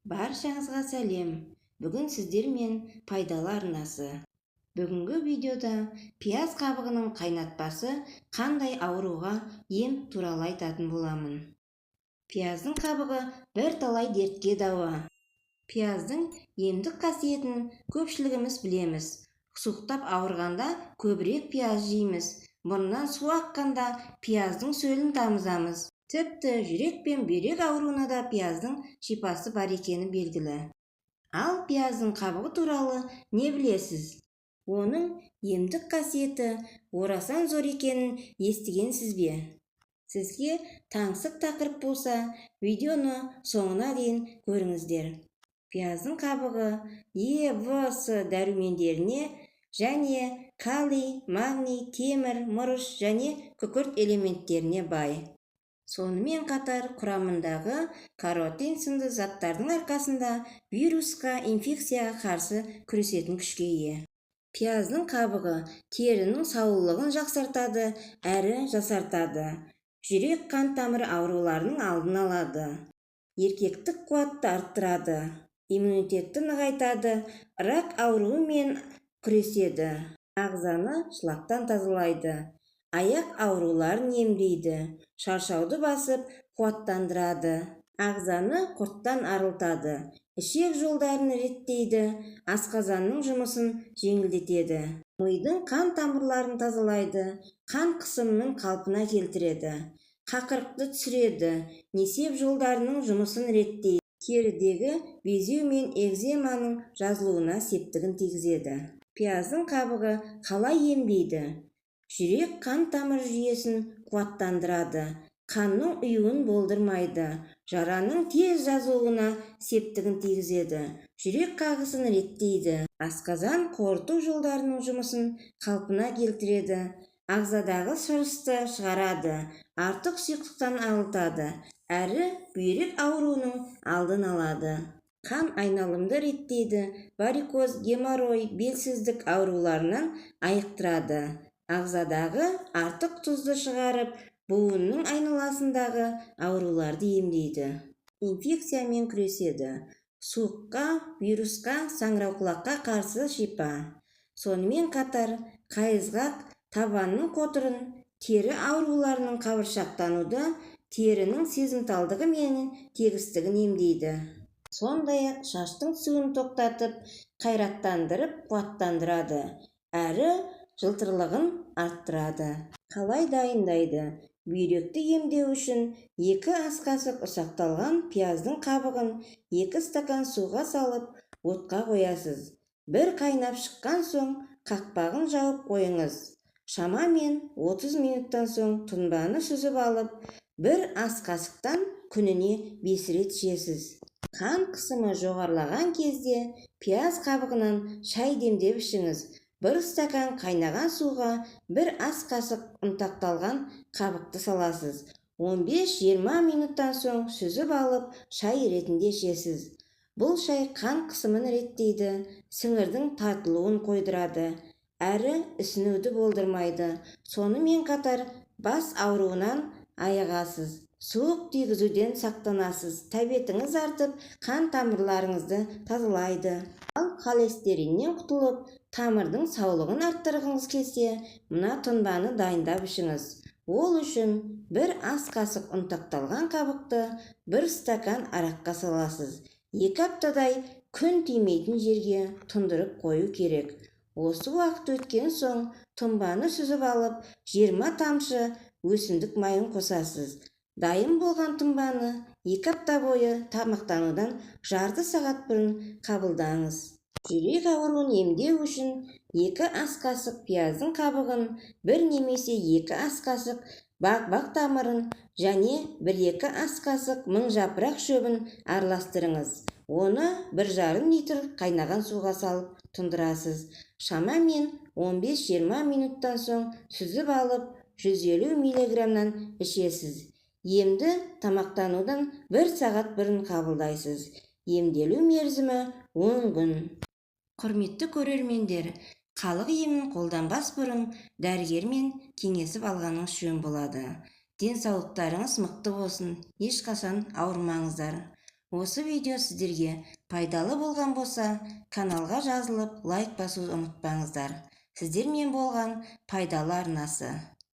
Баршаңызға сәлем. Бүгін сіздермен пайдалы арнасы. Бүгінгі видеода пияз қабығының қайнатпасы қандай ауруға ем туралы айтатын боламын. Пияздың қабығы бірталай дертке дауа. Пияздың емдік қасиетін көпшілігіміз білеміз. Суықтап ауырғанда көбірек пияз жейміз. Мұрнынан су аққанда пияздың сөлін тамызамыз. Тіпті жүрек пен бүйрек ауруына да пияздың шипасы бар екені белгілі. Ал пияздың қабығы туралы не білесіз? Оның емдік қасиеті орасан зор екенін естігенсіз бе? Сізге таңсық тақырып болса, видеоны соңына дейін көріңіздер. Пияздың қабығы Е, В, С дәрумендеріне және калий, магний, темір, мырыш және күкірт элементтеріне бай. Сонымен қатар құрамындағы каротин сынды заттардың арқасында вирусқа, инфекцияға қарсы күресетін күшке ие. Пияздың қабығы терінің саулығын жақсартады әрі жасартады. Жүрек қан тамыр ауруларының алдын алады. Еркектік қуатты арттырады. Иммунитетті нығайтады. Рак ауруымен күреседі. Ағзаны шлактан тазалайды. Аяқ ауруларын емдейді. Шаршауды басып, қуаттандырады. Ағзаны құрттан арылтады. Ішек жолдарын реттейді. Асқазанның жұмысын жеңілдетеді. Мидың қан тамырларын тазалайды. Қан қысымының қалпына келтіреді. Қақырықты түсіреді. Несеп жолдарының жұмысын реттейді. Терідегі безеу мен экземаның жазылуына септігін тигізеді. Пияздың қабығы қалай емдейді? Жүрек қан тамыр жүйесін қуаттандырады. Қанның ұюын болдырмайды. Жараның тез жазылуына септігін тигізеді. Жүрек қағысын реттейді. Асқазан қорыту жолдарының жұмысын қалпына келтіреді. Ағзадағы шырышты шығарады. Артық сұйықтықтан арылтады. Әрі бүйрек ауруының алдын алады. Қан айналымды реттейді. Варикоз, геморрой, белсіздік ауруларынан айықтырады. Ағзадағы артық тұзды шығарып, буынның айналасындағы ауруларды емдейді. Инфекциямен күреседі. Суыққа, вирусқа, саңырауқұлаққа қарсы шипа. Сонымен қатар қайызғақ, табанның қотырын, тері ауруларының қабыршақтануды, терінің сезімталдығы мен тегістігін емдейді. Сондай-ақ шаштың түсуін тоқтатып, қайраттандырып, қуаттандырады. Әрі жылтырлығын арттырады. Қалай дайындайды? Бүйректі емдеу үшін 2 ас қасық ұсақталған пияздың қабығын 2 стакан суға салып, отқа қоясыз. Бір қайнап шыққан соң қақпағын жауып қойыңыз. Шамамен 30 минуттан соң тұнбаны сүзіп алып, 1 ас қасықтан күніне 5 рет ішесіз. Қан қысымы жоғарылаған кезде пияз қабығынан шай демдеп ішіңіз. 1 стакан қайнаған суға 1 ас қасық ұнтақталған қабықты саласыз. 15-20 минуттан соң сүзіп алып, шай ретінде ішесіз. Бұл шай қан қысымын реттейді, сіңірдің тартылуын қойдырады, әрі ісінуді болдырмайды. Сонымен қатар бас ауруынан айығасыз. Суық тигізуден сақтанасыз. Тәбетіңіз артып, қан тамырларыңызды тазалайды. Ал холестериннен құтылып, тамырдың саулығын арттырғыңыз келсе, мына тұнбаны дайындап ішіңіз. Ол үшін 1 ас қасық ұнтақталған қабықты 1 стакан араққа саласыз. 2 аптадай күн тимейтін жерге тұндырып қою керек. Осы уақыт өткен соң тұнбаны сүзіп алып, 20 тамшы өсімдік майын қосасыз. Дайын болған тұнбаны 2 апта бойы тамақтанудан жарты сағат бұрын қабылдаңыз. Жүрек ауруын емдеу үшін 2 ас қасық пияздың қабығын, 1 немесе 2 ас қасық бақ тамырын және 1-2 ас қасық мыңжапырақ шөбін араластырыңыз. Оны 1,5 литр қайнаған суға салып тұндырасыз. Шамамен 15-20 минуттан соң сүзіп алып, 150 мг-нан ішесіз. Емді тамақтанудан 1 сағат бұрын қабылдайсыз. Емделу мерзімі 10 күн. Құрметті көрермендер, халық емін қолданбас бұрын дәрігермен кеңесіп алғаныңыз жөн болады. Денсаулықтарыңыз мықты болсын, ешқашан ауырмаңыздар. Осы видео сіздерге пайдалы болған болса, каналға жазылып лайк басуды ұмытпаңыздар. Сіздермен болған пайдалы арнасы.